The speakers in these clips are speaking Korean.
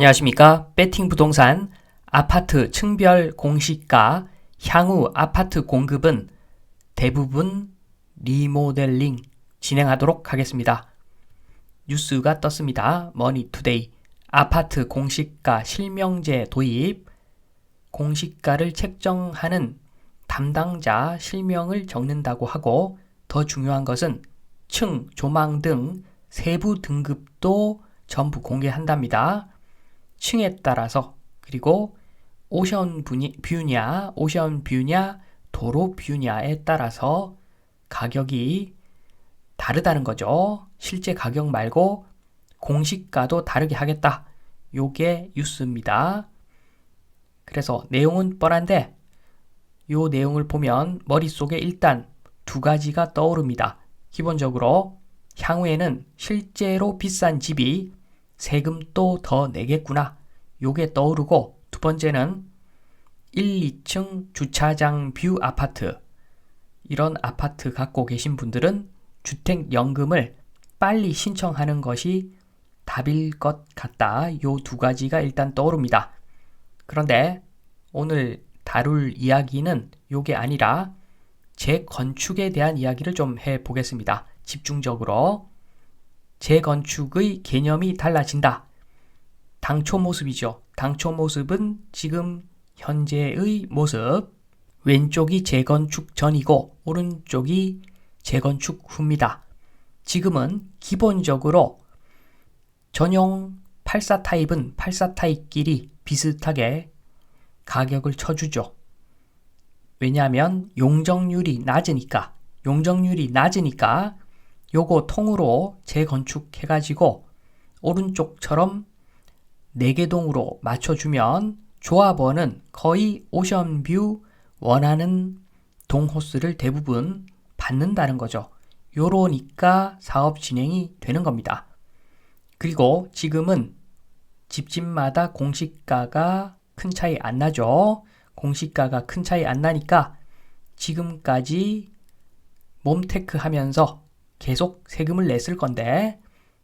안녕하십니까. 배팅 부동산 아파트 층별 공시가 향후 아파트 공급은 대부분 리모델링 진행하도록 하겠습니다. 뉴스가 떴습니다. 머니투데이 아파트 공시가 실명제 도입, 공시가를 책정하는 담당자 실명을 적는다고 하고, 더 중요한 것은 층, 조망 등 세부 등급도 전부 공개한답니다. 층에 따라서, 그리고 오션 뷰냐, 도로 뷰냐에 따라서 가격이 다르다는 거죠. 실제 가격 말고 공시가도 다르게 하겠다. 요게 뉴스입니다. 그래서 내용은 뻔한데 요 내용을 보면 머릿속에 일단 두 가지가 떠오릅니다. 기본적으로 향후에는 실제로 비싼 집이 세금도 더 내겠구나. 요게 떠오르고, 두 번째는 1, 2층 주차장 뷰 아파트, 이런 아파트 갖고 계신 분들은 주택연금을 빨리 신청하는 것이 답일 것 같다. 요 두 가지가 일단 떠오릅니다. 그런데 오늘 다룰 이야기는 요게 아니라 재건축에 대한 이야기를 좀 해보겠습니다. 집중적으로. 재건축의 개념이 달라진다. 당초 모습이죠. 당초 모습은 지금 현재의 모습. 왼쪽이 재건축 전이고 오른쪽이 재건축 후입니다. 지금은 기본적으로 전용 84 타입은 84 타입끼리 비슷하게 가격을 쳐주죠. 왜냐하면 용적률이 낮으니까 요거 통으로 재건축해가지고 오른쪽처럼 4개 동으로 맞춰주면 조합원은 거의 오션뷰 원하는 동호수를 대부분 받는다는 거죠. 요러니까 사업 진행이 되는 겁니다. 그리고 지금은 집집마다 공시가가 큰 차이 안 나죠. 공시가가 큰 차이 안 나니까 지금까지 몸테크 하면서 계속 세금을 냈을 건데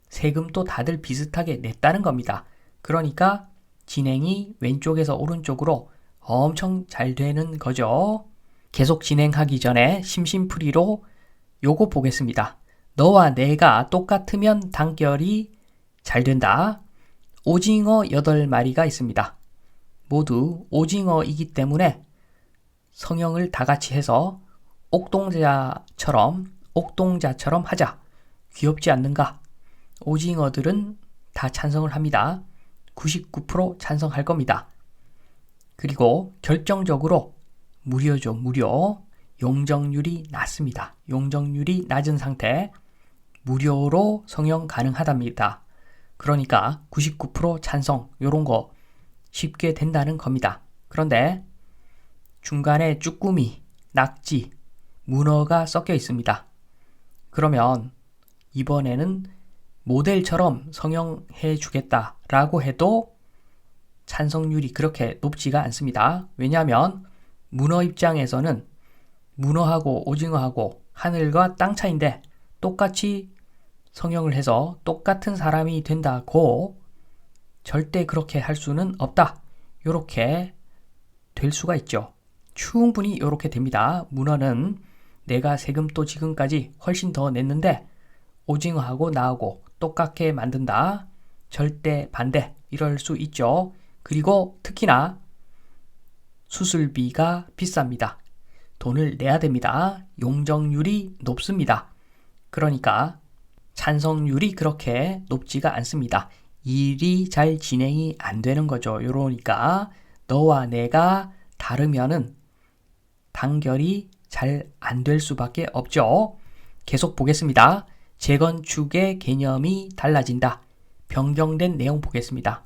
세금도 다들 비슷하게 냈다는 겁니다. 그러니까 진행이 왼쪽에서 오른쪽으로 엄청 잘 되는 거죠. 계속 진행하기 전에 심심풀이로 요거 보겠습니다. 너와 내가 똑같으면 단결이 잘 된다. 오징어 8마리가 있습니다. 모두 오징어이기 때문에 성형을 다 같이 해서 옥동자처럼 하자. 귀엽지 않는가? 오징어들은 다 찬성을 합니다. 99% 찬성할 겁니다. 그리고 결정적으로 무료죠. 무료. 용적률이 낮습니다. 용적률이 낮은 상태 무료로 성형 가능하답니다. 그러니까 99% 찬성, 요런 거 쉽게 된다는 겁니다. 그런데 중간에 쭈꾸미, 낙지, 문어가 섞여 있습니다. 그러면 이번에는 모델처럼 성형해 주겠다라고 해도 찬성률이 그렇게 높지가 않습니다. 왜냐하면 문어 입장에서는 문어하고 오징어하고 하늘과 땅 차이인데 똑같이 성형을 해서 똑같은 사람이 된다고 절대 그렇게 할 수는 없다. 요렇게 될 수가 있죠. 충분히 요렇게 됩니다. 문어는 내가 세금도 지금까지 훨씬 더 냈는데 오징어하고 나하고 똑같게 만든다. 절대 반대. 이럴 수 있죠. 그리고 특히나 수술비가 비쌉니다. 돈을 내야 됩니다. 용적률이 높습니다. 그러니까 찬성률이 그렇게 높지가 않습니다. 일이 잘 진행이 안 되는 거죠. 요러니까 너와 내가 다르면은 단결이 잘 안 될 수밖에 없죠. 계속 보겠습니다. 재건축의 개념이 달라진다. 변경된 내용 보겠습니다.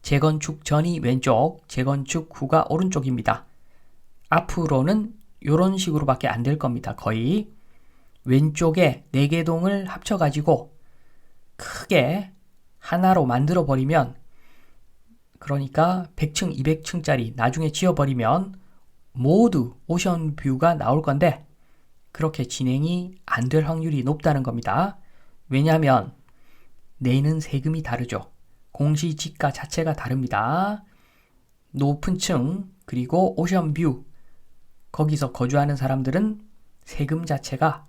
재건축 전이 왼쪽, 재건축 후가 오른쪽입니다. 앞으로는 이런 식으로밖에 안 될 겁니다. 거의 왼쪽에 4개 동을 합쳐가지고 크게 하나로 만들어버리면, 그러니까 100층, 200층짜리 나중에 지어버리면 모두 오션뷰가 나올 건데 그렇게 진행이 안 될 확률이 높다는 겁니다. 왜냐하면 내는 세금이 다르죠. 공시지가 자체가 다릅니다. 높은 층 그리고 오션뷰 거기서 거주하는 사람들은 세금 자체가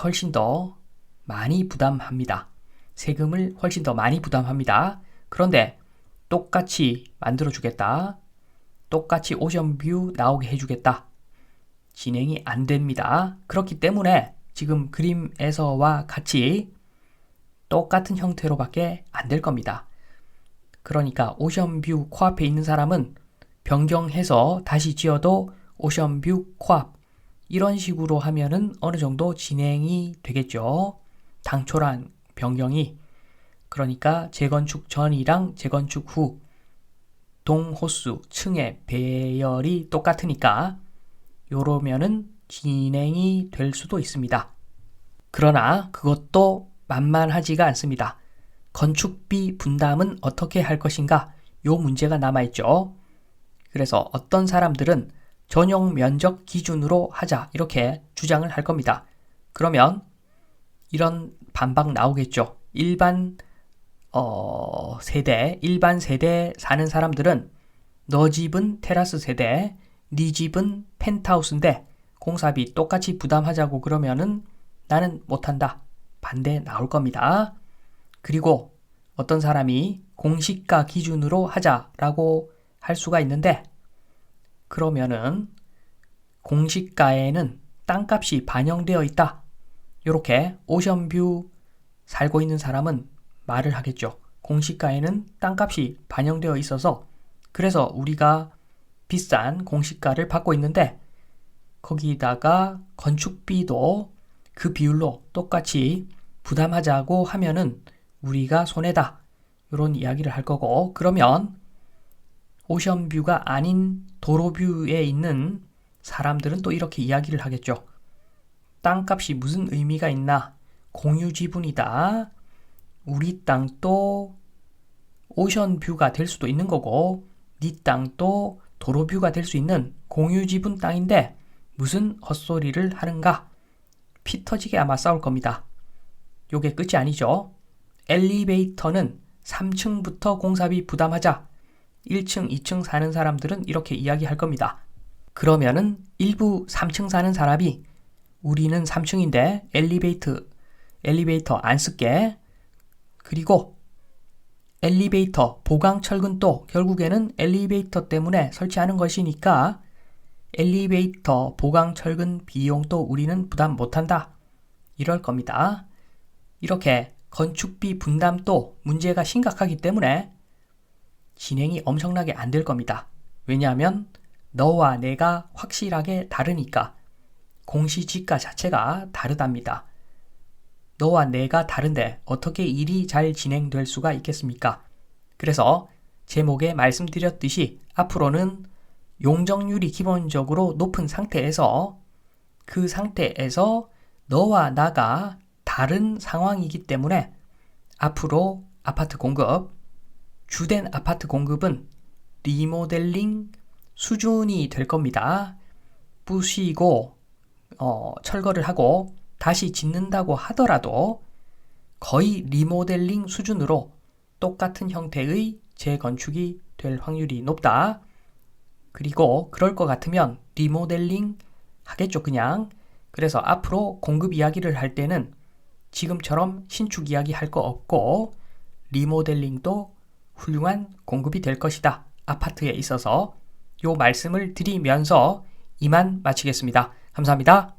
훨씬 더 많이 부담합니다. 세금을 훨씬 더 많이 부담합니다. 그런데 똑같이 만들어주겠다. 똑같이 오션뷰 나오게 해주겠다. 진행이 안 됩니다. 그렇기 때문에 지금 그림에서와 같이 똑같은 형태로밖에 안 될 겁니다. 그러니까 오션뷰 코앞에 있는 사람은 변경해서 다시 지어도 오션뷰 코앞 이런 식으로 하면은 어느 정도 진행이 되겠죠. 당초랑 변경이. 그러니까 재건축 전이랑 재건축 후 동호수, 층의 배열이 똑같으니까 요러면은 진행이 될 수도 있습니다. 그러나 그것도 만만하지가 않습니다. 건축비 분담은 어떻게 할 것인가? 요 문제가 남아있죠. 그래서 어떤 사람들은 전용 면적 기준으로 하자 이렇게 주장을 할 겁니다. 그러면 이런 반박 나오겠죠. 일반 세대 사는 사람들은 너 집은 테라스 세대, 네 집은 펜트하우스인데 공사비 똑같이 부담하자고 그러면은 나는 못한다. 반대 나올 겁니다. 그리고 어떤 사람이 공시가 기준으로 하자라고 할 수가 있는데 그러면은 공시가에는 땅값이 반영되어 있다. 이렇게 오션뷰 살고 있는 사람은 말을 하겠죠. 공시가에는 땅값이 반영되어 있어서 그래서 우리가 비싼 공시가를 받고 있는데 거기다가 건축비도 그 비율로 똑같이 부담하자고 하면은 우리가 손해다. 이런 이야기를 할 거고 그러면 오션뷰가 아닌 도로뷰에 있는 사람들은 또 이렇게 이야기를 하겠죠. 땅값이 무슨 의미가 있나? 공유지분이다. 우리 땅도 오션뷰가 될 수도 있는 거고 네 땅도 도로뷰가 될 수 있는 공유지분 땅인데 무슨 헛소리를 하는가? 피 터지게 아마 싸울 겁니다. 요게 끝이 아니죠. 엘리베이터는 3층부터 공사비 부담하자. 1층, 2층 사는 사람들은 이렇게 이야기할 겁니다. 그러면은 일부 3층 사는 사람이 우리는 3층인데 엘리베이터 안 쓸게. 그리고 엘리베이터 보강 철근도 결국에는 엘리베이터 때문에 설치하는 것이니까 엘리베이터 보강 철근 비용도 우리는 부담 못한다. 이럴 겁니다. 이렇게 건축비 분담도 문제가 심각하기 때문에 진행이 엄청나게 안 될 겁니다. 왜냐하면 너와 내가 확실하게 다르니까 공시지가 자체가 다르답니다. 너와 내가 다른데 어떻게 일이 잘 진행될 수가 있겠습니까? 그래서 제목에 말씀드렸듯이 앞으로는 용적률이 기본적으로 높은 상태에서 그 상태에서 너와 나가 다른 상황이기 때문에 앞으로 아파트 공급, 주된 아파트 공급은 리모델링 수준이 될 겁니다. 부시고 철거를 하고 다시 짓는다고 하더라도 거의 리모델링 수준으로 똑같은 형태의 재건축이 될 확률이 높다. 그리고 그럴 것 같으면 리모델링 하겠죠, 그냥. 그래서 앞으로 공급 이야기를 할 때는 지금처럼 신축 이야기 할 거 없고 리모델링도 훌륭한 공급이 될 것이다. 아파트에 있어서 요 말씀을 드리면서 이만 마치겠습니다. 감사합니다.